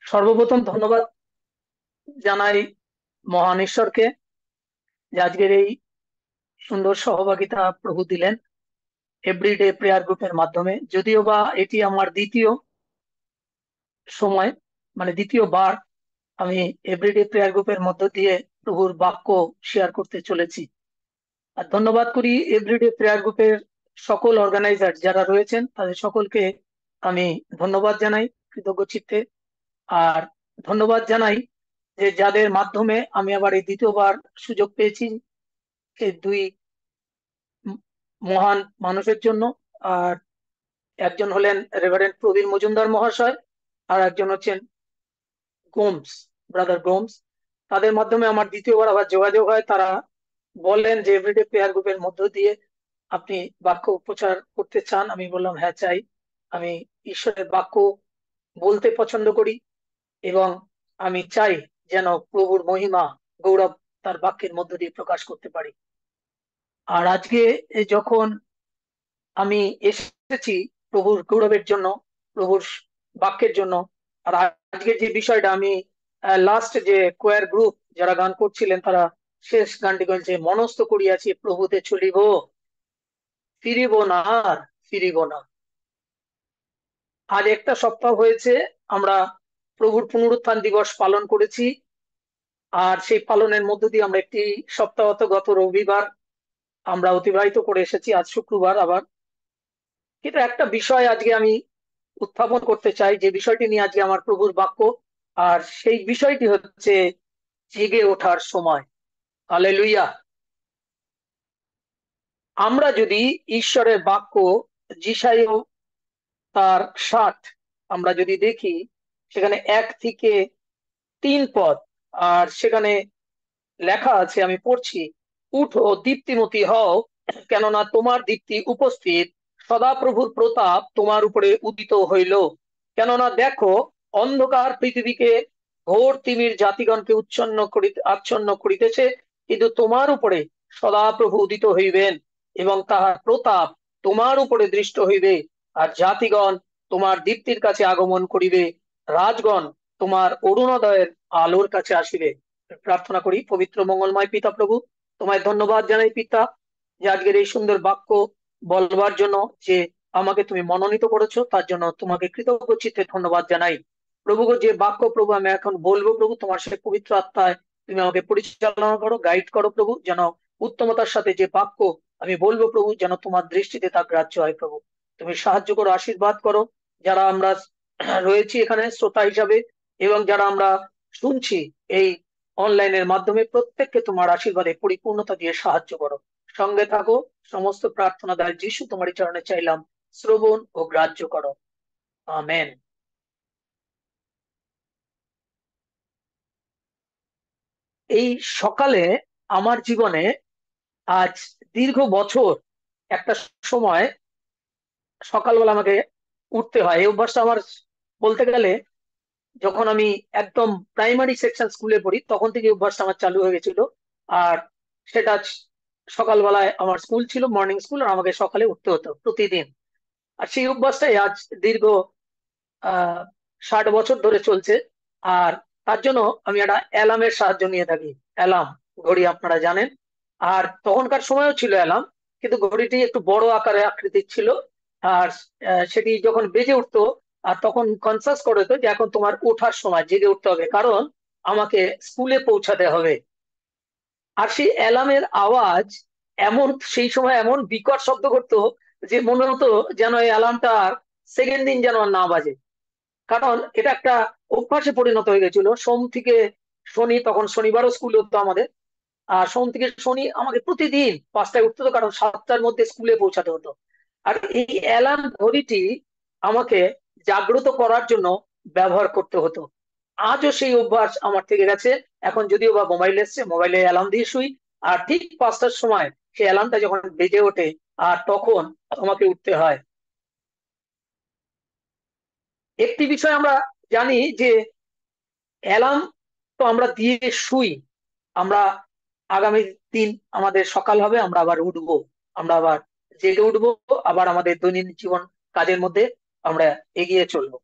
সর্বপ্রথম ধন্যবাদ জানাই মহান ঈশ্বরকে, যে আজকের এই সুন্দর সহভাগিতা প্রভু দিলেন এভরিডে প্রেয়ার গ্রুপের মাধ্যমে। যদিও বা এটি আমার দ্বিতীয় সময়, মানে দ্বিতীয়বার আমি এভরিডে প্রেয়ার গ্রুপের মধ্য দিয়ে প্রভুর বাক্য শেয়ার করতে চলেছি। আর ধন্যবাদ করি এভরিডে প্রেয়ার গ্রুপের সকল অর্গানাইজার যারা রয়েছেন, তাদের সকলকে আমি ধন্যবাদ জানাই কৃতজ্ঞ চিত্তে। আর ধন্যবাদ জানাই যে যাদের মাধ্যমে আমি আবার এই দ্বিতীয়বার সুযোগ পেয়েছি, এই দুই ম- মহান মানুষের জন্য। আর একজন হলেন রেভারেন্ড প্রবীর মজুমদার মহাশয়, আর একজন হচ্ছেন গোমস, ব্রাদার গোমস। তাদের মাধ্যমে আমার দ্বিতীয়বার আবার যোগাযোগ হয়। তারা বললেন যে এভরিডে প্রেয়ার গ্রুপের মধ্য দিয়ে আপনি বাক্য প্রচার করতে চান। আমি বললাম হ্যাঁ, চাই। আমি ঈশ্বরের বাক্য বলতে পছন্দ করি, এবং আমি চাই যেন প্রভুর মহিমা, গৌরব তার বাক্যের মধ্য দিয়ে প্রকাশ করতে পারি। আর আজকে যখন আমি এসেছি প্রভুর গৌরবের জন্য, প্রভুর বাক্যের জন্য। আর আজকের যে বিষয়টা আমি লাস্ট যে কোয়ার গ্রুপ যারা গান করছিলেন, তারা শেষ গানটি বলছে, মনস্থ করিয়াছি প্রভুতে চলিব, ফিরিব না আর ফিরিব না। আজ একটা সপ্তাহ হয়েছে আমরা প্রভুর পুনরুত্থান দিবস পালন করেছি। আর সেই পালনের মধ্য দিয়ে আমরা একটি সপ্তাহ, তো গত রবিবার আমরা অতিবাহিত করে এসেছি, আজ শুক্রবার আবার। কিন্তু একটা বিষয় আজকে আমি উত্থাপন করতে চাই, যে বিষয়টি নিয়ে আজকে আমার প্রভুর বাক্য। আর সেই বিষয়টি হচ্ছে জেগে ওঠার সময়। হালেলুয়া। আমরা যদি ঈশ্বরের বাক্য যিশায় তার 60 আমরা যদি দেখি, সেখানে 1 থেকে 3 পদ, আর সেখানে লেখা আছে, আমি পড়ছি, উঠো দীপ্তিমতী হও, কেননা তোমার দীপ্তি উপস্থিত, সদাপ্রভুর প্রতাপ তোমার উপরে উদিত হইল। কেননা দেখো, অন্ধকার পৃথিবীকে ঘোর তিমির জাতিগণকে আচ্ছন্ন করিতেছে, কিন্তু তোমার উপরে সদাপ্রভু উদিত হইবেন, এবং তাহার প্রতাপ তোমার উপরে দৃষ্ট হইবে। আর জাতিগণ তোমার দীপ্তির কাছে আগমন করিবে, রাজগণ তোমার অরুণোদয়ের আলোর কাছে আসিবে। প্রার্থনা করি। পবিত্র মঙ্গলময় পিতা প্রভু, তোমায় ধন্যবাদ জানাই পিতা, যে আজকের এই সুন্দর বাক্য বলবার জন্য যে আমাকে তুমি মনোনীত করেছো, তার জন্য তোমাকে কৃতজ্ঞ চিত্তে ধন্যবাদ জানাই। প্রভু গো, যে বাক্য প্রভু আমি এখন বলবো প্রভু, তোমার সে পবিত্র আত্মায় তুমি আমাকে পরিচালনা করো, গাইড করো প্রভু, যেন উত্তমতার সাথে যে বাক্য আমি বলবো প্রভু, যেন তোমার দৃষ্টিতে তা গ্রাহ্য হয় প্রভু। তুমি সাহায্য করো, আশীর্বাদ করো, যারা আমরা রয়েছি এখানে শ্রোতা হিসাবে, এবং যারা আমরা শুনছি এই অনলাইনের মাধ্যমে, প্রত্যেককে তোমার আশীর্বাদে পরিপূর্ণতা দিয়ে সাহায্য করো। সঙ্গে থাকো। সমস্ত প্রার্থনা দ্বারা যিশু তোমার চরণে চাইলাম, শ্রবণ ও গ্রাহ্য করো। আমেন। এই সকালে আমার জীবনে আজ দীর্ঘ বছর একটা সময় সকালবেলা আমাকে উঠতে হয়। এই অভ্যাসটা আমার বলতে গেলে যখন আমি একদম প্রাইমারি সেকশন স্কুলে পড়ি, তখন থেকে এই অভ্যাসটা আমার চালু হয়ে গেছিল। আর সেটা সকালবেলায় আমার স্কুল ছিল, মর্নিং স্কুল, আর আমাকে সকালে উঠতে হতো প্রতিদিন। আর সেই অভ্যাসটাই আজ দীর্ঘ 60 বছর ধরে চলছে। আর তার জন্য আমি একটা অ্যালার্মের সাহায্য নিয়ে থাকি। অ্যালার্ম ঘড়ি আপনারা জানেন। আর তখনকার সময়ও ছিল অ্যালার্ম, কিন্তু ঘড়িটি একটু বড় আকারে আকৃতির ছিল। আর সেটি যখন বেজে উঠতো, আর তখন কনসাস করে হতো যে এখন তোমার ওঠার সময়, জেগে উঠতে হবে, কারণ আমাকে স্কুলে পৌঁছাতে হবে। আর সেই অ্যালার্মের আওয়াজ এমন, সেই সময় এমন বিকট শব্দ করতো যে মনে হতো যেন এই অ্যালার্মটা সেকেন্ড দিন যেন আর না বাজে। কারণ এটা একটা অভ্যাসে পরিণত হয়ে গেছিল। সোম থেকে শনি, তখন শনিবারও স্কুল হতো আমাদের, আর সোম থেকে শনি আমাকে প্রতিদিন 5টায় উঠতে হতো, কারণ 7টার মধ্যে স্কুলে পৌঁছাতে হতো। আর এই অ্যালার্ম ঘড়িটি আমাকে জাগ্রত করার জন্য ব্যবহার করতে হতো। আজও সেই অভ্যাস আমার থেকে গেছে। এখন যদিও বা মোবাইল এসছে, মোবাইলে অ্যালার্ম দিয়ে শুই, আর ঠিক 5টার সময় সেই অ্যালার্মটা যখন বেজে ওঠে, আর তখন আমাকে উঠতে হয়। একটি বিষয় আমরা জানি যে অ্যালার্ম তো আমরা দিয়ে শুই, আমরা আগামী দিন আমাদের সকাল হবে, আমরা আবার উঠবো, আমরা আবার জেগে উঠবো, আবার আমাদের দৈনন্দিন জীবন কাজের মধ্যে আমরা এগিয়ে চলবো।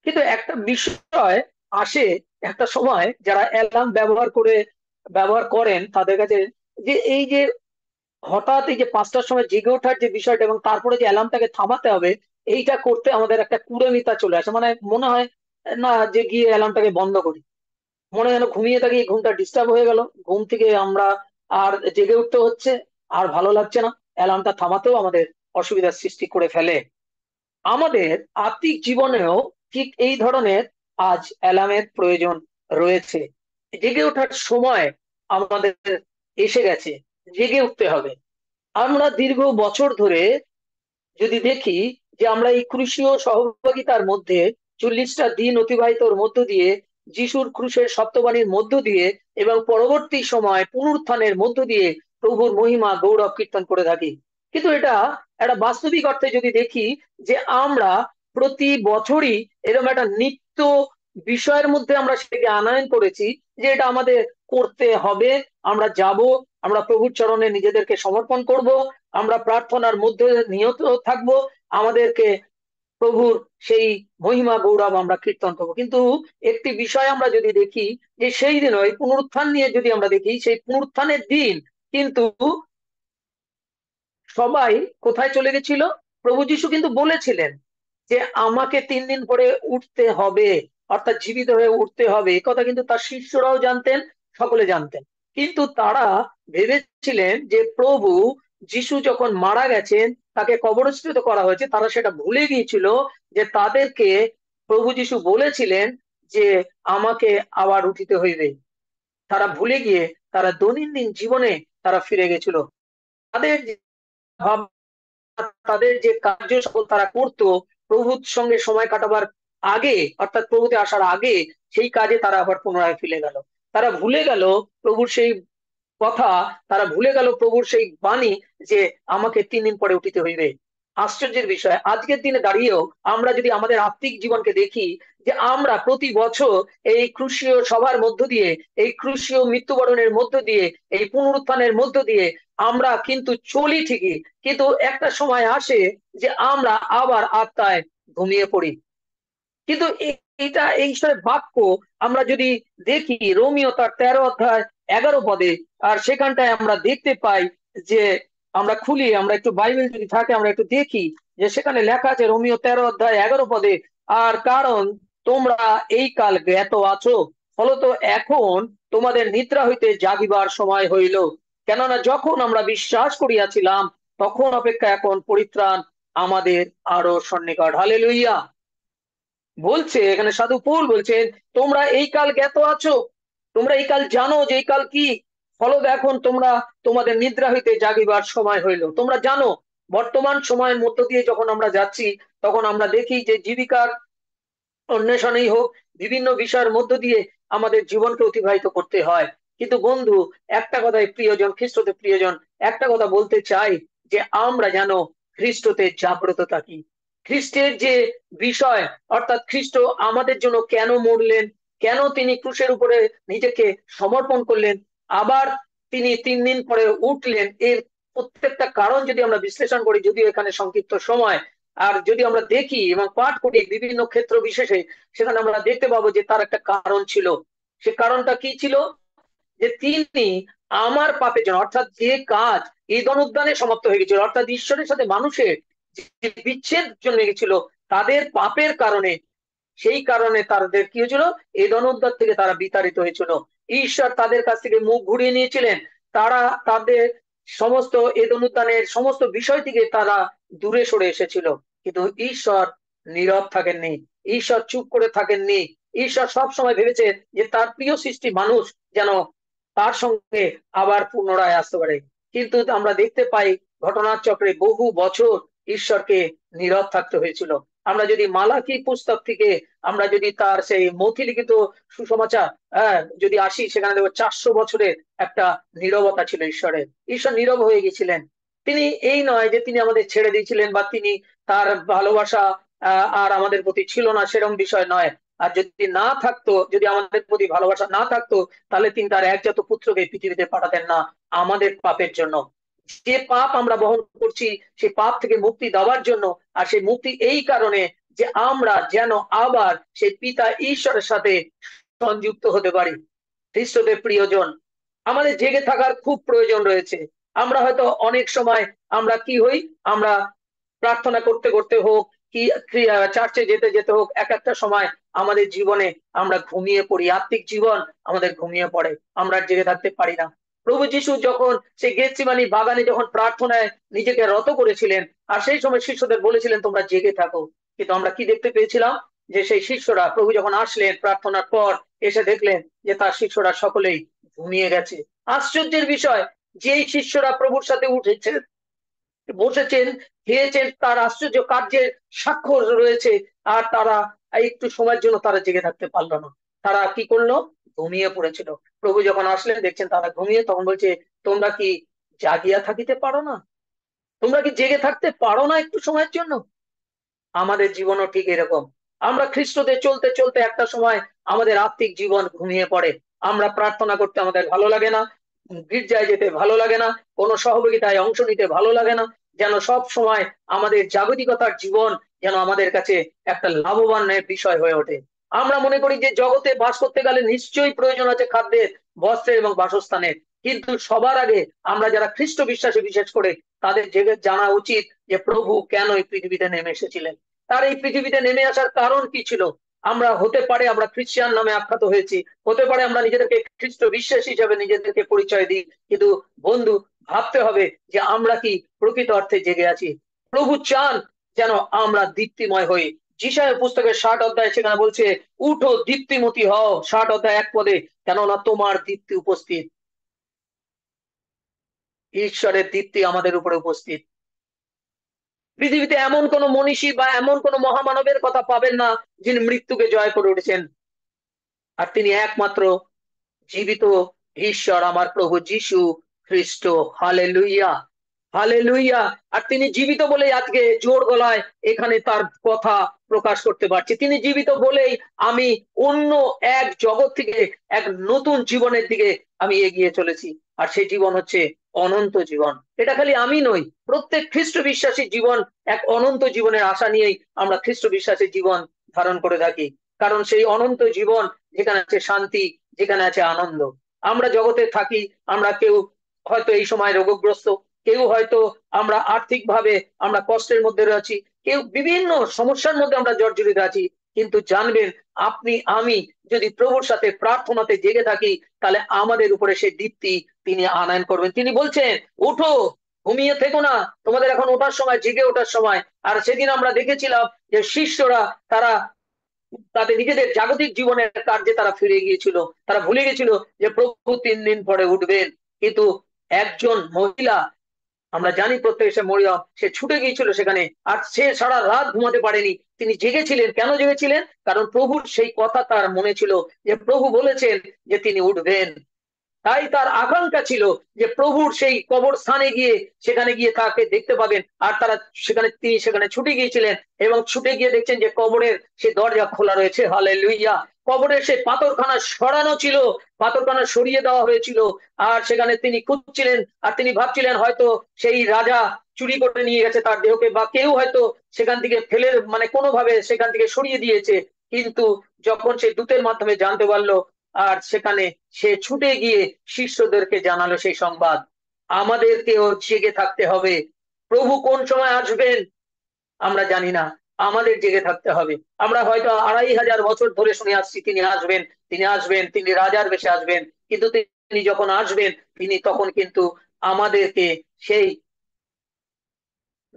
কিন্তু একটা বিষয় আসে, একটা সময় যারা অ্যালার্ম ব্যবহার করেন তাদের কাছে, যে এই যে হঠাৎ এই যে 5টার সময় জেগে ওঠার যে বিষয়টা এবং তারপরে যে অ্যালার্মটাকে থামাতে হবে, এইটা করতে আমাদের একটা কুড়েমিতা চলে আসে। মানে মনে হয় না যে গিয়ে অ্যালার্মটাকে বন্ধ করি, মনে হয় যেন ঘুমিয়ে থাকি, ঘুমটা ডিস্টার্ব হয়ে গেল, ঘুম থেকে আমরা আর জেগে উঠতে হচ্ছে, আর ভালো লাগছে না, অ্যালার্মটা থামাতেও আমাদের অসুবিধার সৃষ্টি করে ফেলে। আমাদের আত্মিক জীবনেও ঠিক এই ধরনের আজ অ্যালার্মের প্রয়োজন রয়েছে। জেগে ওঠার সময় আমাদের এসে গেছে, জেগে উঠতে হবে। আমরা দীর্ঘ বছর ধরে যদি দেখি যে আমরা এই ক্রুশীয় সহভাগিতার মধ্যে 40টা দিন অতিবাহিতর মধ্য দিয়ে, যিশুর ক্রুশের সত্যবাণীর মধ্য দিয়ে এবং পরবর্তী সময় পুনরুত্থানের মধ্য দিয়ে প্রভুর মহিমা গৌরব কীর্তন করে থাকি। কিন্তু এটা একটা বাস্তবিক অর্থে যদি দেখি যে আমরা প্রতি বছরই এরকম একটা নিত্য বিষয়ের মধ্যে আমরা সেটাকে আনয়ন করেছি যে এটা আমাদের করতে হবে। আমরা যাব, আমরা প্রভুর চরণে নিজেদেরকে সমর্পণ করব, আমরা প্রার্থনার মধ্যে নিয়ত থাকব, আমাদেরকে প্রভুর সেই মহিমা গৌরব আমরা কীর্তন করবো। কিন্তু একটি বিষয় আমরা যদি দেখি যে সেই দিন ওই পুনরুত্থান নিয়ে যদি আমরা দেখি, সেই পুনরুত্থানের দিন কিন্তু সবাই কোথায় চলে গেছিল? প্রভু যীশু কিন্তু বলেছিলেন যে আমাকে 3 দিন পরে উঠতে হবে, অর্থাৎ জীবিত হয়ে উঠতে হবে। এ কথা কিন্তু তার শিষ্যরাও জানতেন, সকলে জানতেন। কিন্তু তারা ভেবেছিলেন যে প্রভু যীশু যখন মারা গেছেন, তাকে কবরস্থিত করা হয়েছে, তারা সেটা ভুলে গিয়েছিল যে তাদেরকে প্রভু যীশু বলেছিলেন যে আমাকে আবার উঠিতে হইবে। তারা ভুলে গিয়ে তারা দৈনন্দিন জীবনে তারা ফিরে গেছিল। তাদের যে ভাব- তাদের যে কার্য সকল তারা করতো প্রভুর সঙ্গে সময় কাটাবার আগে, অর্থাৎ প্রভুতে আসার আগে, সেই কাজে তারা আবার পুনরায় ফিরে গেল। তারা ভুলে গেল প্রভুর সেই কথা, তারা ভুলে গেল প্রভুর সেই বাণী যে আমাকে 3 দিন পরে উঠিতে হইবে। আশ্চর্যের বিষয়, আজকের দিনে দাঁড়িয়েও আমরা যদি আমাদের আত্মিক জীবনকে দেখি, যে আমরা প্রতি বছর এই ক্রুশীয় সভার মধ্য দিয়ে, এই ক্রুশীয় মৃত্যুবরণের মধ্য দিয়ে, এই পুনরুত্থানের মধ্য দিয়ে আমরা কিন্তু চলি ঠিকই, কিন্তু একটা সময় আসে যে আমরা আবার আত্মায় ঘুমিয়ে পড়ি। কিন্তু এইটা এই বিষয়ে বাক্য আমরা যদি দেখি, রোমিও তার 13 অধ্যায় 11 পদে, আর সেখানটায় আমরা দেখতে পাই যে, আমরা খুলি, আমরা একটু বাইবেল যদি থাকে আমরা একটু দেখি যে সেখানে লেখা আছে রোমিও 13 অধ্যায় 11 পদে, আর কারণ তোমরা এই কাল জ্ঞাত আছো, ফলত এখন তোমাদের নিদ্রা হইতে জাগিবার সময় হইল। কেননা যখন আমরা বিশ্বাস করিয়াছিলাম তখন অপেক্ষা এখন পরিত্রাণ আমাদের আরো সন্নিকট। হালেলুইয়া। বলছে এখানে সাধু পৌল বলছেন, তোমরা এই কাল জ্ঞাত আছো, তোমরা এই কাল জানো যে এই কাল কি। ফলত এখন তোমরা তোমাদের নিদ্রা হইতে জাগিবার সময় হইল। তোমরা জানো বর্তমান সময়ের মধ্য দিয়ে যখন আমরা যাচ্ছি, তখন আমরা দেখি যে জীবিকার অন্বেষণেই হোক, বিভিন্ন বিষয়ের মধ্য দিয়ে আমাদের জীবনকে অতিবাহিত করতে হয়। কিন্তু বন্ধু, একটা কথাই প্রিয়জন, খ্রিস্টতে প্রিয়জন, একটা কথা বলতে চাই, যে আমরা যেন খ্রিস্টতে জাগ্রত থাকি। খ্রিস্টের যে বিষয়, অর্থাৎ খ্রিস্ট আমাদের জন্য কেন মরলেন, কেন তিনি ক্রুশের উপরে নিজেকে সমর্পণ করলেন, আবার তিনি 3 দিন পরে উঠলেন, এর প্রত্যেকটা কারণ যদি আমরা বিশ্লেষণ করি, যদিও এখানে সংক্ষিপ্ত সময়, আর যদি আমরা দেখি এবং পাঠ করি বিভিন্ন ক্ষেত্র বিশেষে, সেখানে আমরা দেখতে পাবো যে তার একটা কারণ ছিল। সে কারণটা কি ছিল? যে তিনি আমার পাপের জন্য, অর্থাৎ যে কাজ ঈদন উদ্যানে সমাপ্ত হয়ে গেছিল, অর্থাৎ ঈশ্বরের সাথে মানুষের যে বিচ্ছেদ জন্মে গেছিল তাদের পাপের কারণে, সেই কারণে তাদের কি হয়েছিল? এদন উদ্যান থেকে তারা বিতাড়িত হয়েছিল। ঈশ্বর তাদের কাছ থেকে মুখ ঘুরিয়ে নিয়েছিলেন। তারা তাদের সমস্ত এদন উদ্যানের সমস্ত বিষয় থেকে তারা দূরে সরে এসেছিল। কিন্তু ঈশ্বর নীরব থাকেননি, ঈশ্বর চুপ করে থাকেননি। ঈশ্বর সব সময় ভেবেছে যে তার প্রিয় সৃষ্টি মানুষ যেন তার সঙ্গে আবার পুনরায় আসতে পারে। কিন্তু আমরা দেখতে পাই ঘটনার চক্রে বহু বছর ঈশ্বরকে নীরব থাকতে হয়েছিল। আমরা যদি মালাকি পুস্তক থেকে আমরা যদি তার সেই মথি লিখিত সুসমাচার যদি আসি, সেখানে দেখবো 400 বছরের একটা নীরবতা ছিল ঈশ্বরের। ঈশ্বর নীরব হয়ে গেছিলেন। তিনি এই নয় যে তিনি আমাদের ছেড়ে দিয়েছিলেন বা তিনি তার ভালোবাসা আর আমাদের প্রতি ছিল না, সেরকম বিষয় নয়। আর যদি না থাকতো, যদি আমাদের প্রতি ভালোবাসা না থাকতো, তাহলে তিনি তার একজাত পুত্রকে পৃথিবীতে পাঠাতেন না আমাদের পাপের জন্য। যে পাপ আমরা বহন করছি, সেই পাপ থেকে মুক্তি দেওয়ার জন্য। আর সেই মুক্তি এই কারণে যে আমরা যেন আবার সেই পিতা ঈশ্বরের সাথে সংযুক্ত হতে পারি। খ্রিস্টদের প্রিয়জন, আমাদের জেগে থাকার খুব প্রয়োজন রয়েছে। আমরা হয়তো অনেক সময় আমরা কি হই, আমরা প্রার্থনা করতে করতে হোক কি চার্চে যেতে যেতে হোক, এক একটা সময় আমাদের জীবনে আমরা ঘুমিয়ে পড়ি, আত্মিক জীবন আমাদের ঘুমিয়ে পড়ে, আমরা আর জেগে থাকতে পারি না। প্রভু যিশু যখন সে গেতসেমানি বাগানে যখন প্রার্থনায় নিজেকে রত করেছিলেন, আর সেই সময় শিষ্যদের বলেছিলেন তোমরা জেগে থাকো, কিন্তু আমরা কি দেখতে পেয়েছিলাম, যে সেই শিষ্যরা প্রভু যখন আসলেন প্রার্থনার পর, এসে দেখলেন যে তার শিষ্যরা সকলেই ঘুমিয়ে গেছে। আশ্চর্যের বিষয়, যেই শিষ্যরা প্রভুর সাথে উঠেছে, বসেছেন, খেয়েছেন, তার আশ্চর্য কার্যের স্বাক্ষর রয়েছে, আর তারা একটু সময়ের জন্য তারা জেগে থাকতে পারলো না। তারা কি করলো, ঘুমিয়ে পড়েছিল। প্রভু যখন আসলেন দেখছেন তারা ঘুমিয়ে, তখন বলছে তোমরা কি জাগিয়া থাকিতে পারো না? তোমরা কি জেগে থাকতে পারো না একটু সময়ের জন্য? আমাদের জীবনও ঠিক এরকম। আমরা খ্রিস্টদের চলতে চলতে একটা সময় আমাদের আত্মিক জীবন ঘুমিয়ে পড়ে। আমরা প্রার্থনা করতে আমাদের ভালো লাগে না, গির্জায় যেতে ভালো লাগে না, কোনো সহযোগিতায় অংশ নিতে ভালো লাগে না। যেন সব সময় আমাদের জাগতিকতার জীবন যেন আমাদের কাছে একটা লাভবানের বিষয় হয়ে ওঠে। আমরা মনে করি যে জগতে বাস করতে গেলে নিশ্চয়ই প্রয়োজন আছে খাদ্যের, বস্ত্রের এবং বাসস্থানের, কিন্তু সবার আগে আমরা যারা খ্রিস্ট বিশ্বাসী বিশেষ করে তাদের জেগে জানা উচিত যে প্রভু কেন এই পৃথিবীতে নেমে এসেছিলেন, তার এই পৃথিবীতে নেমে আসার কারণ কি ছিল। আমরা হতে পারে আমরা খ্রিস্টান নামে আখ্যাত হয়েছি, হতে পারে আমরা নিজেদেরকে খ্রিস্ট বিশ্বাসী হিসেবে নিজেদেরকে পরিচয় দিই, কিন্তু বন্ধু, ভাবতে হবে যে আমরা কি প্রকৃত অর্থে জেগে আছি। প্রভু চান যেন আমরা দীপ্তিময় হই। যিশায়া পুস্তকের 60 অধ্যায় সেখানে বলছে, উঠো দীপ্তিমতী হও, 60 অধ্যায় 1 পদে, কেননা তোমার দীপ্তি উপস্থিত। ঈশ্বরের দীপ্তি আমাদের উপরে উপস্থিত। পৃথিবীতে এমন কোন মনীষী বা এমন কোন মহামানবের কথা পাবেন না যিনি মৃত্যুকে জয় করে উঠেছেন, আর তিনি একমাত্র জীবিত ঈশ্বর, আমার প্রভু যিশু খ্রিস্ট। Hallelujah, hallelujah. আর তিনি জীবিত বলেই আজকে জোর গলায় এখানে তার কথা প্রকাশ করতে পারছি। তিনি জীবিত বলেই আমি অন্য এক জগৎ থেকে এক নতুন জীবনের দিকে আমি এগিয়ে চলেছি। আর সেই জীবন হচ্ছে অনন্ত জীবন। এটা খালি আমি নই, প্রত্যেক খ্রিস্ট বিশ্বাসী জীবন এক অনন্ত জীবনের আশা নিয়েই আমরা খ্রিস্ট বিশ্বাসী জীবন ধারণ করে থাকি। কারণ সেই অনন্ত জীবন যেখানে আছে শান্তি, যেখানে আছে আনন্দ। আমরা জগতে থাকি, আমরা কেউ হয়তো এই সময় রোগগ্রস্ত, কেউ হয়তো আমরা আর্থিক ভাবে আমরা কষ্টের মধ্যে রয়েছি, কেউ বিভিন্ন সমস্যার মধ্যে আমরা জর্জরিত আছি, কিন্তু জানবেন আপনি আমি যদি প্রভুর সাথে প্রার্থনাতে জেগে থাকি, তাহলে আমাদের উপরে সেই দীপ্তি তিনি আনয়ন করবেন। তিনি বলছেন উঠো, ঘুমিয়ে থেকো না, তোমাদের এখন ওঠার সময়, জেগে ওঠার সময়। আর সেদিন আমরা দেখেছিলাম যে শিষ্যরা তারা তাদের নিজেদের জাগতিক জীবনের কার্যে তারা ফিরে গিয়েছিল, তারা ভুলে গেছিল যে প্রভু 3 দিন পরে উঠবেন। কিন্তু একজন মহিলা, আমরা জানি প্রত্যেক সে মরিয়ম, সে ছুটে গিয়েছিল সেখানে, আর সে সারা রাত ঘুমাতে পারেনি। তিনি জেগেছিলেন, কেন জেগেছিলেন? কারণ প্রভুর সেই কথা তার মনে ছিল যে প্রভু বলেছেন যে তিনি উঠবেন। তাই তার আকাঙ্ক্ষা ছিল যে প্রভুর সেই কবরস্থানে গিয়ে, সেখানে গিয়ে তাকে দেখতে পাবেন। আর তারা সেখানে, তিনি সেখানে ছুটে গিয়েছিলেন, এবং ছুটে গিয়ে দেখছেন যে কবরের সেই দরজা খোলা রয়েছে। হালেলুইয়া। কবরের সেই পাথরখানা সরানো ছিল, পাথরখানা সরিয়ে দেওয়া হয়েছিল। আর সেখানে তিনি খুঁজছিলেন, আর তিনি ভাবছিলেন হয়তো সেই রাজা চুরি করে নিয়ে গেছে তার দেহকে, বা কেউ হয়তো সেখান থেকে ফেলে, মানে কোনোভাবে সেখান থেকে সরিয়ে দিয়েছে। কিন্তু যখন সে দূতের মাধ্যমে জানতে পারলো, আর সেখানে সে ছুটে গিয়ে শিষ্যদেরকে জানালো সেই সংবাদ। আমাদেরকেও জেগে থাকতে হবে। প্রভু কোন সময় আসবেন আমরা জানি না, আমাদের জেগে থাকতে হবে। আমরা হয়তো 2500 বছর ধরে শুনে আসছি তিনি আসবেন, তিনি আসবেন, তিনি রাজার বেশে আসবেন, কিন্তু তিনি যখন আসবেন তিনি তখন কিন্তু আমাদেরকে সেই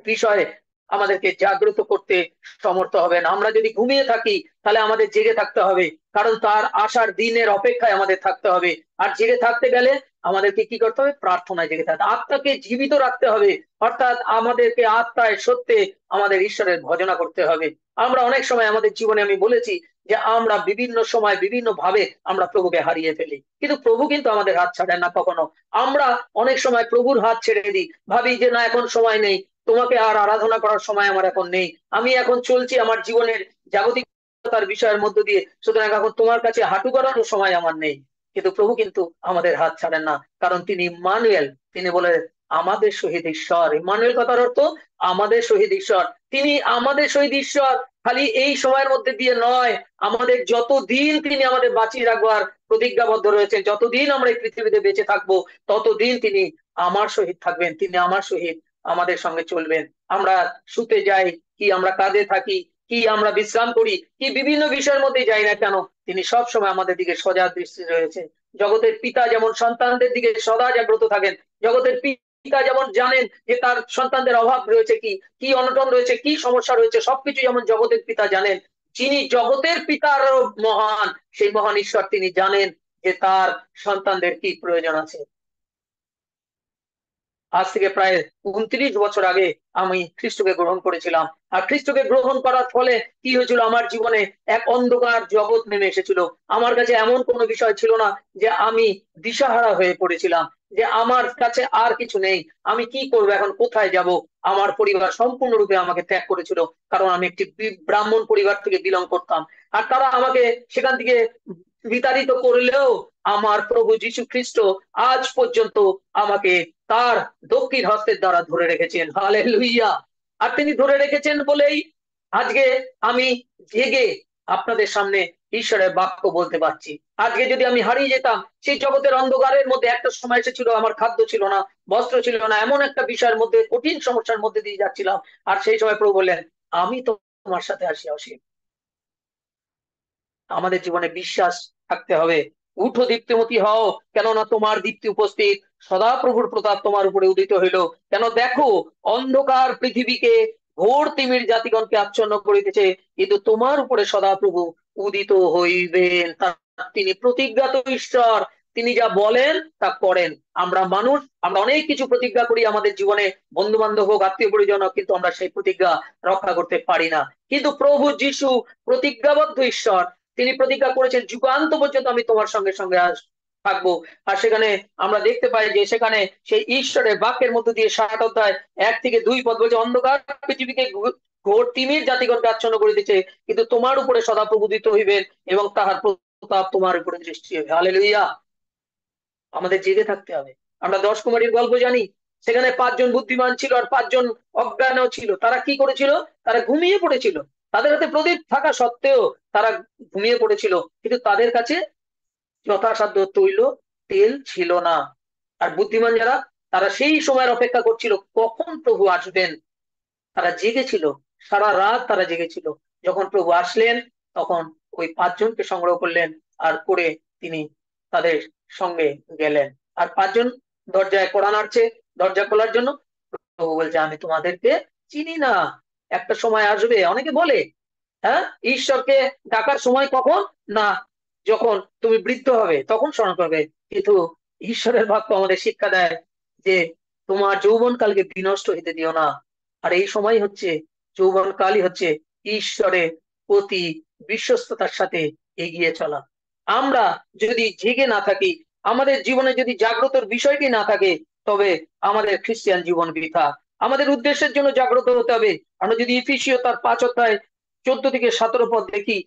বিষয়ে আমাদেরকে জাগ্রত করতে সমর্থ হবেন। আমরা যদি ঘুমিয়ে থাকি তাহলে আমাদের জেগে থাকতে হবে, কারণ তার আসার দিনের অপেক্ষায় আমাদের থাকতে হবে। আর জেগে থাকতে গেলে আমাদেরকে কি করতে হবে? প্রার্থনায় জেগে থাকতে, আত্মাকে জীবিত রাখতে হবে। অর্থাৎ আমাদেরকে আত্মায় সত্যে আমাদের ঈশ্বরের ভজনা করতে হবে। আমরা অনেক সময় আমাদের জীবনে, আমি বলেছি যে আমরা বিভিন্ন সময় বিভিন্ন ভাবে আমরা প্রভুকে হারিয়ে ফেলি, কিন্তু প্রভু কিন্তু আমাদের হাত ছাড়েন না কখনো। আমরা অনেক সময় প্রভুর হাত ছেড়ে দিই, ভাবি যে না এখন সময় নেই, তোমাকে আর আরাধনা করার সময় আমার এখন নেই, আমি এখন চলছি আমার জীবনের জাগতিকতার বিষয়ের মধ্য দিয়ে, সুতরাং এখন তোমার কাছে হাঁটু গড়ানোর সময় আমার নেই। কিন্তু প্রভু কিন্তু আমাদের হাত ছাড়েন না, কারণ তিনি ইম্মানুয়েল। তিনি বলে আমাদের শহীদ ঈশ্বর। ইম্মানুয়েল কথার অর্থ আমাদের শহীদ ঈশ্বর। তিনি আমাদের শহীদ ঈশ্বর, খালি এই সময়ের মধ্যে দিয়ে নয়, আমাদের যতদিন তিনি আমাদের বাঁচিয়ে রাখবার প্রতিজ্ঞাবদ্ধ রয়েছে, যতদিন আমরা এই পৃথিবীতে বেঁচে থাকবো, ততদিন তিনি আমার সহিত থাকবেন, তিনি আমার সহিত আমাদের সঙ্গে চলবেন। আমরা শুতে যাই কি, আমরা কাজে থাকি কি, আমরা বিশ্রাম করি কি, বিভিন্ন বিষয়ের মধ্যে যাই না কেন, তিনি সব সময় আমাদের দিকে সজাগ দৃষ্টি রয়েছে। জগতের পিতা যেমন সন্তানদের দিকে সদা জাগ্রত থাকেন, জগতের পিতা যেমন জানেন যে তার সন্তানদের অভাব রয়েছে কি, কি অনটন রয়েছে, কি সমস্যা রয়েছে, সবকিছু যেমন জগতের পিতা জানেন, যিনি জগতের পিতারও মহান, সেই মহান ঈশ্বর তিনি জানেন যে তার সন্তানদের কি প্রয়োজন আছে। আজ থেকে প্রায় 29 বছর আগে আমি খ্রিস্টকে গ্রহণ করেছিলাম। আর খ্রিস্টকে গ্রহণ করার ফলে কি হয়েছিল, আমার জীবনে এক অন্ধকার জগৎ নেমে এসেছিল। আমার কাছে এমন কোনো বিষয় ছিল না যে আমি দিশাহারা হয়ে পড়েছিলাম, যে আমার কাছে আর কিছু নেই, আমি কি করবো এখন, কোথায় যাব। আমার পরিবার সম্পূর্ণরূপে আমাকে ত্যাগ করেছিল, কারণ আমি একটি ব্রাহ্মণ পরিবার থেকে বিলং করতাম। আর তারা আমাকে সেখান থেকে বিতাড়িত করলেও আমার প্রভু যীশু খ্রিস্ট আজ পর্যন্ত আমাকে তার দক্ষিণ হস্তের দ্বারা ধরে রেখেছেন। হালেলুইয়া। আর তিনি ধরে রেখেছেন বলেই আজকে আমি জেগে আপনাদের সামনে ঈশ্বরের বাক্য বলতে পারছি। আজকে যদি আমি হারিয়ে যেতাম সেই জগতের অন্ধকারের মধ্যে, একটা সময় এসেছিল আমার খাদ্য ছিল না, বস্ত্র ছিল না, এমন একটা বিষয়ের মধ্যে, কঠিন সমস্যার মধ্যে দিয়ে যাচ্ছিলাম। আর সেই সময় প্রভু বললেন, আমি তো তোমার সাথে আসি অসীম। আমাদের জীবনে বিশ্বাস থাকতে হবে। উঠো দীপ্তিমতী হও, কেননা তোমার দীপ্তি উপস্থিত, সদা প্রভুর প্রতাপ তোমার উপরে উদিত হইল। কেন দেখো, অন্ধকার পৃথিবীকে ঘোর তিমির জাতিগণকে আচ্ছন্ন করিতেছে, কিন্তু তোমার উপরে সদা প্রভু উদিত হইবেন। তিনি প্রতিজ্ঞাত ঈশ্বর, তিনি যা বলেন তা করেন। আমরা মানুষ, আমরা অনেক কিছু প্রতিজ্ঞা করি আমাদের জীবনে, বন্ধু বান্ধব হোক, আত্মীয় পরিজন হোক, কিন্তু আমরা সেই প্রতিজ্ঞা রক্ষা করতে পারি না। কিন্তু প্রভু যিশু প্রতিজ্ঞাবদ্ধ ঈশ্বর, তিনি প্রতিজ্ঞা করেছেন, যুগান্ত পর্যন্ত আমি তোমার সঙ্গে সঙ্গে থাকবো। আর সেখানে আমরা দেখতে পাই যে সেখানে সেই ঈশ্বরের বাক্যের মধ্য দিয়ে 60 অধ্যায় 1 থেকে 2 পদ বলছে, অন্ধকার পৃথিবীকে ঘোর তিমির জাতিগণকে আচ্ছন্ন করে দিচ্ছে, কিন্তু তোমার উপরে সদা প্রবুদিত হইবেন এবং তাহার প্রতাপ তোমার উপরে দৃষ্টি হবে। হালেলুইয়া। আমাদের জেগে থাকতে হবে। আমরা 10 কুমারীর গল্প জানি, সেখানে 5 জন বুদ্ধিমান ছিল আর 5 জন অজ্ঞানও ছিল। তারা কি করেছিল? তারা ঘুমিয়ে পড়েছিল। তাদের হাতে প্রদীপ থাকা সত্ত্বেও তারা ঘুমিয়ে পড়েছিল, কিন্তু তাদের কাছে যথাসাধ্য তৈল তেল ছিল না। আর বুদ্ধিমান যারা, তারা সেই সময়ের অপেক্ষা করছিল কখন প্রভু আসবেন। তারা জেগেছিল, সারা রাত তারা জেগেছিল। যখন প্রভু আসলেন, তখন ওই 5 জনকে সংগ্রহ করলেন, আর করে তিনি তাদের সঙ্গে গেলেন। আর 5 জন দরজায় কড়া নাড়ছে দরজা খোলার জন্য। প্রভু বলছে, আমি তোমাদেরকে চিনি না। একটা সময় আসবে, অনেকে বলে, হ্যাঁ, ঈশ্বরকে ডাকার সময় কখন? না, যখন তুমি বৃদ্ধ হবে তখন স্মরণ করবে। কিন্তু ঈশ্বরের বাক্য আমাদের শিক্ষা দেয় যে তোমার যৌবন কালকে বিনষ্ট হইতে দিও না। আর এই সময় হচ্ছে, যৌবন কালই হচ্ছে ঈশ্বরের প্রতি বিশ্বস্ততার সাথে এগিয়ে চলা। আমরা যদি জেগে না থাকি, আমাদের জীবনে যদি জাগ্রতর বিষয়টি না থাকে, তবে আমাদের খ্রিস্টান জীবন বৃথা। আমাদের উদ্দেশ্যের জন্য জাগ্রত হতে হবে। আমরা যদি ইফিসীয় তার 5 অধ্যায় 14 থেকে 17 পদ দেখি,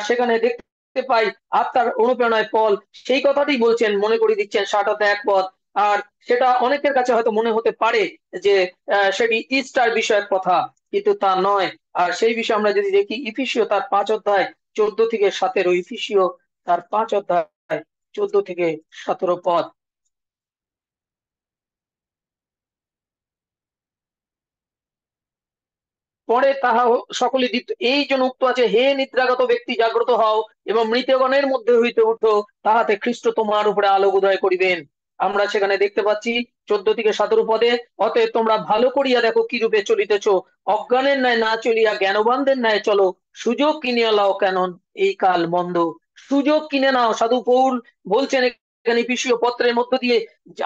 সেখানে দেখতে পাই আত্মার অনুপ্রেরণায় পল সেই কথাটাই বলছেন, মনে করিয়ে দিচ্ছেন 60 অধ্যায় 1 পদ। আর সেটা অনেকের কাছে হয়তো মনে হতে পারে যে সেটি ইস্টার বিষয়ক কথা, কিন্তু তা নয়। আর সেই বিষয়ে আমরা যদি দেখি ইফিসীয় তার 5 অধ্যায় 14 থেকে 17, ইফিসীয় তার 5 অধ্যায় 14 থেকে 17 পদ। পরে তাহা সকলে দীপ্ত, এই জন্য উক্ত আছে, হে নিদ্রাগত ব্যক্তি জাগ্রত হও এবং মৃতগণের মধ্যে হইতে উঠো, তাহাতে খ্রিস্ট তোমার উপরে আলোক উদয় করিবেন। আমরা সেখানে দেখতে পাচ্ছি 14 থেকে 17 পদে, অতএব তোমরা ভালো করিয়া দেখো কি রূপে চলিতেছ, অজ্ঞানের ন্যায় না চলিয়া জ্ঞানবানদের ন্যায় চলো, সুযোগ কিনিয়া লাও, কেন এই কাল মন্দ। সুযোগ কিনে নাও। সাধু পৌল বলছেন এখানে এফিসীয় পত্রের মধ্য দিয়ে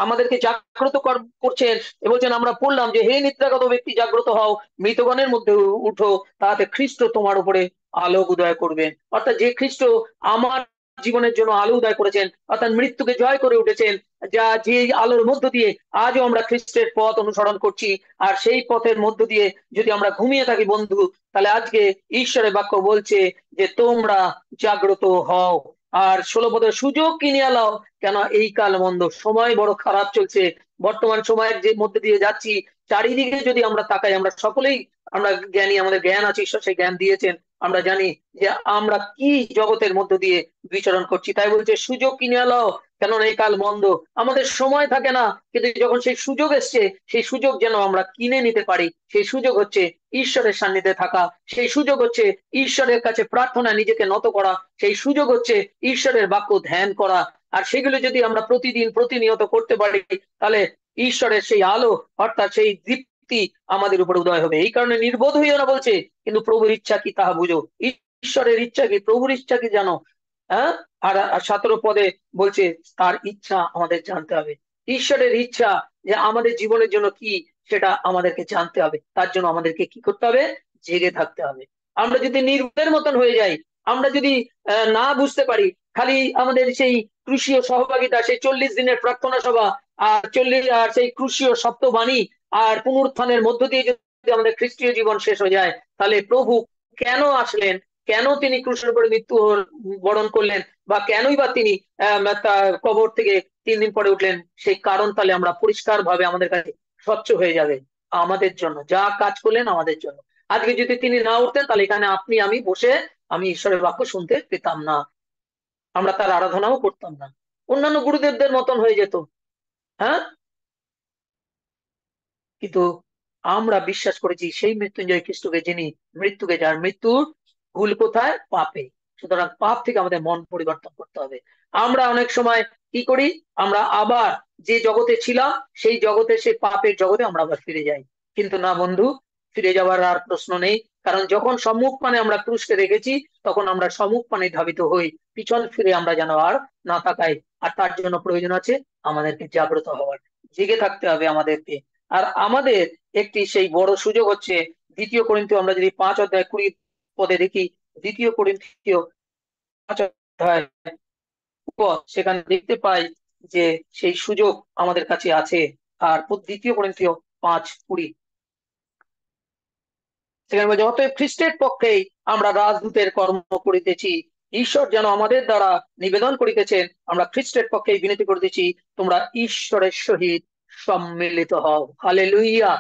আমাদেরকে জাগ্রত করছেন, বলছেন, আমরা পড়লাম যে হে নিদ্রাগত ব্যক্তি জাগ্রত হও, মৃতগণের মধ্যে উঠো, তাহাতে খ্রিস্ট তোমার উপরে আলোক উদয় করবেন। অর্থাৎ যে খ্রিস্ট আমার জীবনের জন্য আলো উদয় করেছেন, অর্থাৎ মৃত্যুকে জয় করে উঠেছেন, যা যে আলোর মধ্য দিয়ে আজও আমরা খ্রিস্টের পথ অনুসরণ করছি। আর সেই পথের মধ্য দিয়ে যদি আমরা ঘুমিয়ে থাকি বন্ধু, তাহলে আজকে ঈশ্বরের বাক্য বলছে যে তোমরা জাগ্রত হও। আর 16 পদের সুযোগ কিনিয়া লাও, কেন এই কাল মন্দ। সময় বড় খারাপ চলছে। বর্তমান সময়ের যে মধ্যে দিয়ে যাচ্ছি, চারিদিকে যদি আমরা তাকাই, আমরা সকলেই আমরা জ্ঞানী, আমাদের জ্ঞান আছে, ঈশ্বর সেই জ্ঞান দিয়েছেন। আমরা জানি যে আমরা কি জগতের মধ্য দিয়ে বিচরণ করছি। তাই বলছে সুযোগ কিনে নাও, কেননা এই কাল মন্দ। আমাদের সময় থাকে না, কিন্তু যখন সেই সুযোগ এসছে, সেই সুযোগ যেন আমরা কিনে নিতে পারি। সেই সুযোগ হচ্ছে ঈশ্বরের সান্নিধ্যে থাকা, সেই সুযোগ হচ্ছে ঈশ্বরের কাছে প্রার্থনা নিজেকে নত করা, সেই সুযোগ হচ্ছে ঈশ্বরের বাক্য ধ্যান করা। আর সেগুলো যদি আমরা প্রতিদিন প্রতিনিয়ত করতে পারি, তাহলে ঈশ্বরের সেই আলো অর্থাৎ সেই দীপ্তি আমাদের উপর উদয় হবে। এই কারণে নির্বোধ হইও না বলছে, কিন্তু প্রভুর ইচ্ছা কি তাহা বুঝো। ঈশ্বরের ইচ্ছা কি, প্রভুর ইচ্ছা কি জানো। হ্যাঁ। আর 17 পদে বলছে তার ইচ্ছা আমাদের জানতে হবে। ঈশ্বরের ইচ্ছা যে আমাদের জীবনের জন্য কি, সেটা আমাদেরকে জানতে হবে। তার জন্য আমাদেরকে কি করতে হবে? জেগে থাকতে হবে। আমরা যদি নির্বোধের মতন হয়ে যাই, আমরা যদি না বুঝতে পারি, খালি আমাদের সেই ক্রুশীয় সহভাগিতা, সেই 40 দিনের প্রার্থনা সভা, আর সেই ক্রুশীয় সপ্তবাণী আর পুনরুত্থানের মধ্য দিয়ে যদি আমাদের খ্রিস্টীয় জীবন শেষ হয়ে যায়, তাহলে প্রভু কেন আসলেন, কেন তিনি ক্রুশের উপরে মৃত্যু বরণ করলেন, বা কেনই বা তিনি কবর থেকে 3 দিন পরে উঠলেন, সেই কারণ তাহলে আমরা পরিষ্কার ভাবে আমাদের কাছে স্বচ্ছ হয়ে যাবে। আমাদের জন্য যা কাজ করলেন আমাদের জন্য। আজকে যদি তিনি না উঠতেন, তাহলে এখানে আপনি আমি বসে আমি ঈশ্বরের বাক্য শুনতে পেতাম না, আমরা তার আরাধনাও করতাম না, অন্যান্য গুরুদেবদের মতন হয়ে যেত। হ্যাঁ। কিন্তু আমরা বিশ্বাস করেছি সেই মৃত্যুঞ্জয় খ্রিস্টকে, যিনি মৃত্যুকে, যার মৃত্যুর ভুল কোথায়? পাপে। সুতরাং পাপ থেকে আমাদের মন পরিবর্তন করতে হবে। আমরা অনেক সময় কি করি? আমরা আবার যে জগতে ছিলাম, সেই জগতে, সেই পাপের জগতে আমরা আবার ফিরে যাই। কিন্তু না বন্ধু, ফিরে যাওয়ার আর প্রশ্ন নেই। কারণ যখন সম্মুখ পানে আমরা ক্রুশকে রেখেছি, তখন আমরা সম্মুখ পানে ধাবিত হই। পিছন ফিরে আমরা যেন আর না তাকাই। আর তার জন্য প্রয়োজন আছে আমাদেরকে জাগ্রত হওয়ার, জেগে থাকতে হবে আমাদেরকে। আর আমাদের একটি সেই বড় সুযোগ হচ্ছে 2 করিন্থীয়, আমরা যদি 5 অধ্যায় 20 পদে দেখি, 2 করিন্থীয় 5 অধ্যায় পদ, সেখানে দেখতে পাই যে সেই সুযোগ আমাদের কাছে আছে। আর 2 করিন্থীয় 5:20, সেখানে বলছে অতএব খ্রিস্টের পক্ষেই আমরা রাজদূতের কর্ম করিতেছি, ঈশ্বর যেন আমাদের দ্বারা নিবেদন করিতেছেন, আমরা খ্রিস্টের পক্ষেই বিনতি করিতেছি, তোমরা ঈশ্বরের সহিত সম্মিলিত হও। হালেলুইয়া।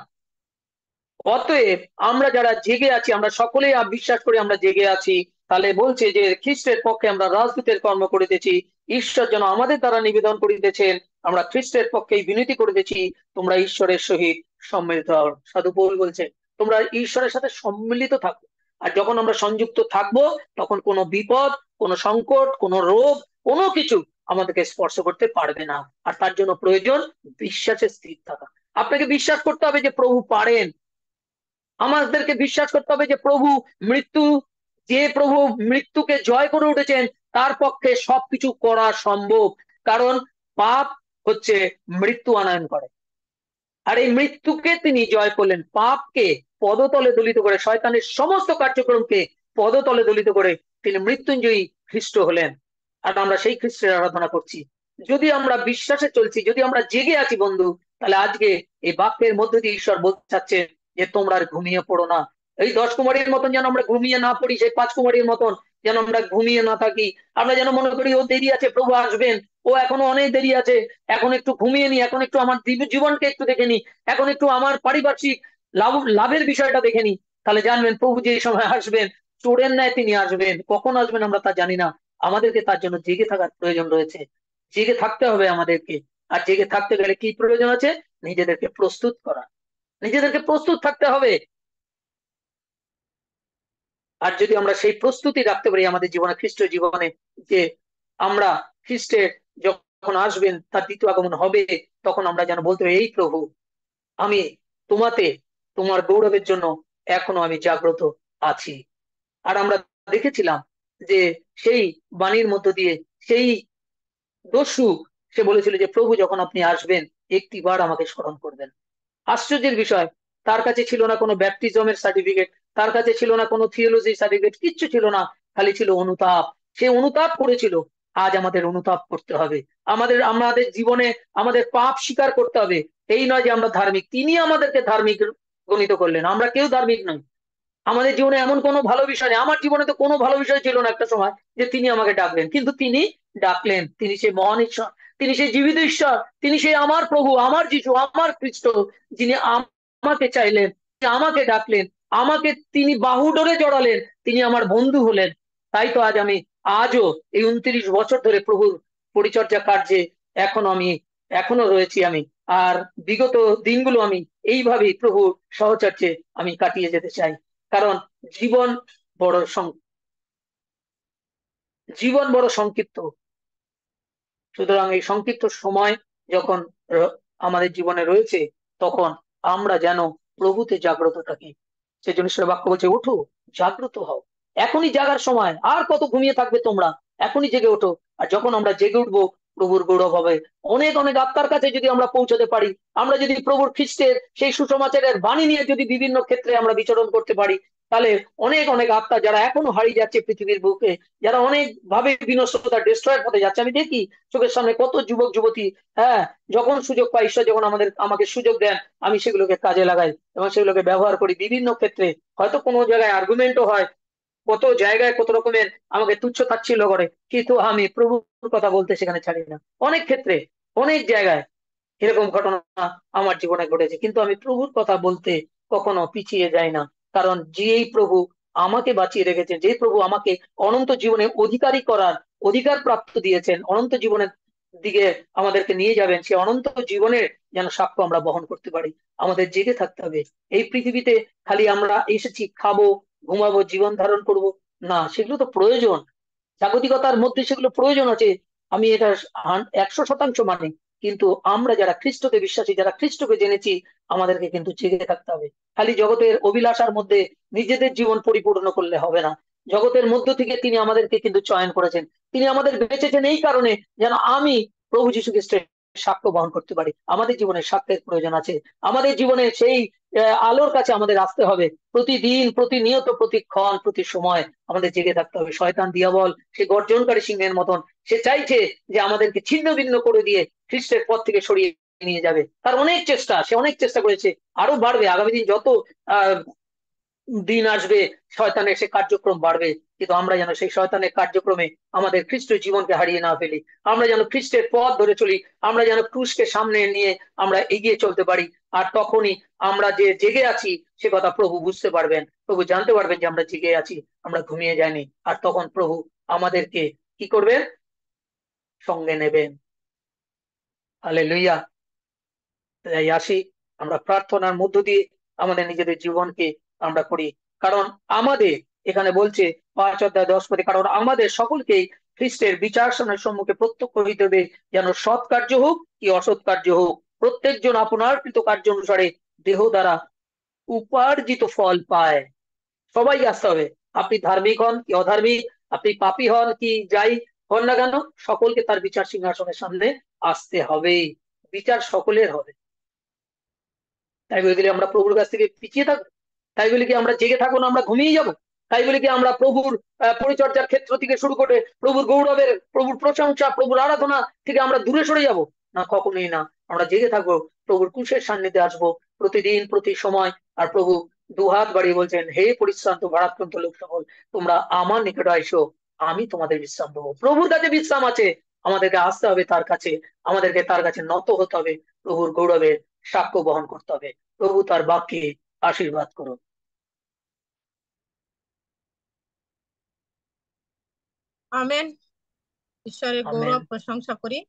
অতএব আমরা যারা জেগে আছি, আমরা সকলেই বিশ্বাস করি আমরা জেগে আছি। তাহলে বলছে যে খ্রিস্টের পক্ষে আমরা রাজদূতের কর্ম করিতেছি, ঈশ্বর যেন আমাদের দ্বারা নিবেদন করিতেছেন, আমরা খ্রিস্টের পক্ষেই বিনতি করিতেছি, তোমরা ঈশ্বরের সহিত সম্মিলিত হও। সাধু পৌল বলছে তোমরা ঈশ্বরের সাথে সম্মিলিত থাকো। আর যখন আমরা সংযুক্ত থাকবো, তখন কোনো বিপদ, কোনো সংকট, কোনো রোগ, কোনো কিছু আমাদেরকে স্পর্শ করতে পারবে না। আর তার জন্য প্রয়োজন বিশ্বাসে স্থির থাকা। আপনাকে বিশ্বাস করতে হবে যে প্রভু পারেন। আমাদেরকে বিশ্বাস করতে হবে যে মৃত্যু প্রভু মৃত্যুকে জয় করে উঠেছেন, তার পক্ষে সবকিছু করা সম্ভব। কারণ পাপ হচ্ছে মৃত্যু আনয়ন করে, আর এই মৃত্যুকে তিনি জয় করলেন, পাপকে পদতলে দলিত করে, শয়তানের সমস্ত কার্যক্রমকে পদতলে দলিত করে তিনি মৃত্যুঞ্জয়ী খ্রিস্ট হলেন। আর আমরা সেই খ্রিস্টের আরাধনা করছি। যদি আমরা বিশ্বাসে চলছি, যদি আমরা জেগে আছি বন্ধু, তাহলে আজকে এই বাক্যের মধ্যে দিয়ে ঈশ্বর বলতে চাচ্ছেন যে তোমরা আর ঘুমিয়ে পড়ো না। এই 10 কুমারীর মতন যেন আমরা ঘুমিয়ে না পড়ি, সেই 5 কুমারীর মতন যেন আমরা ঘুমিয়ে না থাকি। আমরা যেন মনে করি ও দেরি আছে, প্রভু আসবেন, ও এখনো অনেক দেরি আছে, এখন একটু ঘুমিয়ে নি, এখন একটু আমার জীবনকে একটু দেখে নি, এখন একটু আমার পারিপার্শ্বিক লাভের বিষয়টা দেখে নি। তাহলে জানবেন প্রভু যে সময় আসবেন, চোরের ন্যায় তিনি আসবেন। কখন আসবেন আমরা তা জানি না। আমাদেরকে তার জন্য জেগে থাকার প্রয়োজন রয়েছে, জেগে থাকতে হবে আমাদেরকে। আর জেগে থাকতে গেলে কি প্রয়োজন আছে? নিজেদেরকে প্রস্তুত করা, নিজেদেরকে প্রস্তুত থাকতে হবে। আর যদি আমরা সেই প্রস্তুতি রাখতে পারি আমাদের জীবনে, খ্রিস্ট জীবনে, যে আমরা খ্রিস্টের যখন আসবেন, তার দ্বিতীয় আগমন হবে, তখন আমরা যেন বলতে হবে এই প্রভু, আমি তোমাতে, তোমার গৌরবের জন্য এখনো আমি জাগ্রত আছি। আর আমরা দেখেছিলাম যে সেই বাণীর মধ্য দিয়ে সেই দস্যু, সে বলেছিল যে প্রভু যখন আপনি আসবেন, একটিবার আমাকে স্মরণ করবেন। আশ্চর্যের বিষয়, তার কাছে ছিল না কোনো ব্যাপটিজমের সার্টিফিকেট, তার কাছে ছিল না কোনো থিওলজি সার্টিফিকেট, কিচ্ছু ছিল না, খালি ছিল অনুতাপ। সে অনুতাপ করেছিল। আজ আমাদের অনুতাপ করতে হবে। আমাদের জীবনে আমাদের পাপ স্বীকার করতে হবে। এই নয় যে আমরা ধার্মিক, তিনি আমাদেরকে ধার্মিক গণিত করলেন, আমরা কেউ ধার্মিক নই। আমাদের জীবনে এমন কোনো ভালো বিষয় নেই, আমার জীবনে তো কোনো ভালো বিষয় ছিল না একটা সময় যে তিনি আমাকে ডাকলেন, কিন্তু তিনি ডাকলেন। তিনি সেই মহান ঈশ্বর, তিনি সেই জীবিত ঈশ্বর, তিনি সেই আমার প্রভু, আমার যিশু, আমার খ্রিস্ট, যিনি আমাকে চাইলেন, আমাকে ডাকলেন, আমাকে তিনি বাহু ডোরে জড়ালেন, তিনি আমার বন্ধু হলেন। তাই তো আজ আমি আজও এই 29 বছর ধরে প্রভুর পরিচর্যা কার্যে আমি এখনো রয়েছি আমি। আর বিগত দিনগুলো আমি এইভাবেই প্রভুর সহচর্যে আমি কাটিয়ে যেতে চাই। কারণ জীবন বড় জীবন বড় সংক্ষিপ্ত। সুতরাং এই সংক্ষিপ্ত সময় যখন র- আমাদের জীবনে রয়েছে, তখন আমরা যেন প্রভুতে জাগ্রত থাকি। সেজন্য ঈশ্বরের বাক্য বলছে, উঠো, জাগ্রত হও। এখনই জাগার সময়, আর কত ঘুমিয়ে থাকবে তোমরা? এখনই জেগে ওঠো। আর যখন আমরা জেগে উঠবো, প্রভুর গৌরব হবে। অনেক অনেক আত্মার কাছে যদি আমরা পৌঁছাতে পারি, আমরা যদি প্রভুর খ্রিস্টের সেই সুসমাচারের বাণী নিয়ে যদি বিভিন্ন ক্ষেত্রে আমরা বিচরণ করতে পারি, তাহলে অনেক অনেক আত্মা যারা এখনো হারিয়ে যাচ্ছে পৃথিবীর বুকে, যারা অনেক ভাবে বিনষ্টতা ডিস্ট্রয়ের পথে যাচ্ছে, আমি দেখি চোখের সামনে কত যুবক যুবতী। হ্যাঁ, যখন সুযোগ পাই, ঈশ্বর যখন আমাকে সুযোগ দেন, আমি সেগুলোকে কাজে লাগাই এবং সেগুলোকে ব্যবহার করি বিভিন্ন ক্ষেত্রে। হয়তো কোনো জায়গায় আর্গুমেন্টও হয়, কত জায়গায় কত রকমের আমাকে তুচ্ছ তাচ্ছিল্য করে, কিন্তু আমি প্রভুর কথা বলতে সেখানে ছাড়ি না। অনেক ক্ষেত্রে, অনেক জায়গায় এরকম ঘটনা আমার জীবনে ঘটেছে, কিন্তু আমি প্রভুর কথা বলতে কখনো পিছিয়ে যাই না। কারণ যেই প্রভু আমাকে বাঁচিয়ে রেখেছেন, যে প্রভু আমাকে অনন্ত জীবনে অধিকারী করার অধিকার প্রাপ্ত দিয়েছেন, অনন্ত জীবনের দিকে আমাদেরকে নিয়ে যাবেন, সে অনন্ত জীবনের যেন সাক্ষ্য আমরা বহন করতে পারি। আমাদের জেগে থাকতে হবে। এই পৃথিবীতে খালি আমরা এসেছি খাবো, ঘুমাবো, জীবন ধারণ করব, না, সেগুলো তো প্রয়োজন। জাগতিকতার মধ্যে সেগুলো প্রয়োজন আছে, আমি এটা 100% মানি। কিন্তু আমরা যারা খ্রিস্টকে বিশ্বাসী, যারা খ্রিস্টকে জেনেছি, আমাদেরকে কিন্তু জেগে থাকতে হবে। খালি জগতের অভিলাষার মধ্যে নিজেদের জীবন পরিপূর্ণ করলে হবে না। জগতের মধ্য থেকে তিনি আমাদেরকে কিন্তু চয়ন করেছেন। তিনি আমাদের বেঁচেছেন এই কারণে যেন আমি প্রভু যীশু খ্রিস্টের সাক্ষ্য বহন করতে পারি। আমাদের জীবনে সাক্ষ্যের প্রয়োজন আছে। আমাদের জীবনে সেই আলোর কাছে আমাদের আসতে হবে। প্রতিদিন, প্রতিনিয়ত, প্রতিক্ষণ, প্রতি সময় আমাদের জেগে থাকতে হবে। শয়তান দিয়াবল সে গর্জনকারী সিংহের মতন, সে চাইছে যে আমাদেরকে ছিন্ন ভিন্ন করে দিয়ে খ্রিস্টের পথ থেকে সরিয়ে নিয়ে যাবে। তার অনেক চেষ্টা, সে অনেক চেষ্টা করেছে, আরো বাড়বে। আগামী দিন যত আহ দিন আসবে, শয়তানের সে কার্যক্রম বাড়বে। কিন্তু আমরা যেন সেই শয়তানের কার্যক্রমে আমাদের খ্রিস্টের জীবনকে হারিয়ে না ফেলি। আমরা যেন খ্রিস্টের পথ ধরে চলি। আমরা যেন ক্রুশকে সামনে নিয়ে আমরা এগিয়ে চলতে পারি। আর তখনই আমরা যে জেগে আছি সে কথা প্রভু বুঝতে পারবেন। প্রভু জানতে পারবেন যে আমরা জেগে আছি, আমরা ঘুমিয়ে যাইনি। আর তখন প্রভু আমাদেরকে কি করবেন? সঙ্গে নেবেন। হালেলুয়া। তাই আসি, আমরা প্রার্থনার মধ্য দিয়ে আমাদের নিজেদের জীবনকে আমরা করি। কারণ আমাদের, এখানে বলছে 5 অধ্যায় 10 পদে, কারণ আমাদের সকলকেই খ্রিস্টের বিচারসনের সম্মুখে প্রত্যক্ষ হইতে হবে, যেন সৎ কার্য হোক কি অসৎ কার্য হোক, প্রত্যেকজন আপনার কৃত কার্য অনুসারে দেহ দ্বারা উপার্জিত ফল পায়। সবাই আসতে হবে। আপনি ধার্মিক হন কি অধার্মিক, আপনি পাপী হন কি যাই হন না কেন, সকলকে তার বিচার সিংহাসনের সামনে আসতে হবে। বিচার সকলের হবে। তাই বলে কি আমরা প্রভুর কাছ থেকে পিছিয়ে থাকবো? তাই বলে কি আমরা জেগে থাকবো না, আমরা ঘুমিয়ে যাব? তাই বলে কি আমরা প্রভুর পরিচর্যার ক্ষেত্র থেকে শুরু করে প্রভুর গৌরবের, প্রভুর প্রশংসা, প্রভুর আরাধনা থেকে আমরা দূরে সরে যাব? না, কখনোই না। আমরা জেগে থাকবো, প্রভুর ক্রুশের সান্নিধ্যে আসবো প্রতিদিন, প্রতি সময়। আর প্রভু দুহাত বাড়িয়ে বলছেন, হে পরিশ্রান্ত ভারাক্রান্ত লোক সকল, তোমরা আমার নিকট আইসো, আমি তোমাদের বিশ্রাম দেবো। প্রভুর কাছে বিশ্রাম আছে। আমাদেরকে আসতে হবে তার কাছে, আমাদেরকে তার কাছে নত হতে হবে, প্রভুর গৌরবের সাক্ষ্য বহন করতে হবে। প্রভু তার বাক্যে আশীর্বাদ করুন। আমেন। ঈশ্বরের আমেন। গৌরব প্রশংসা করি।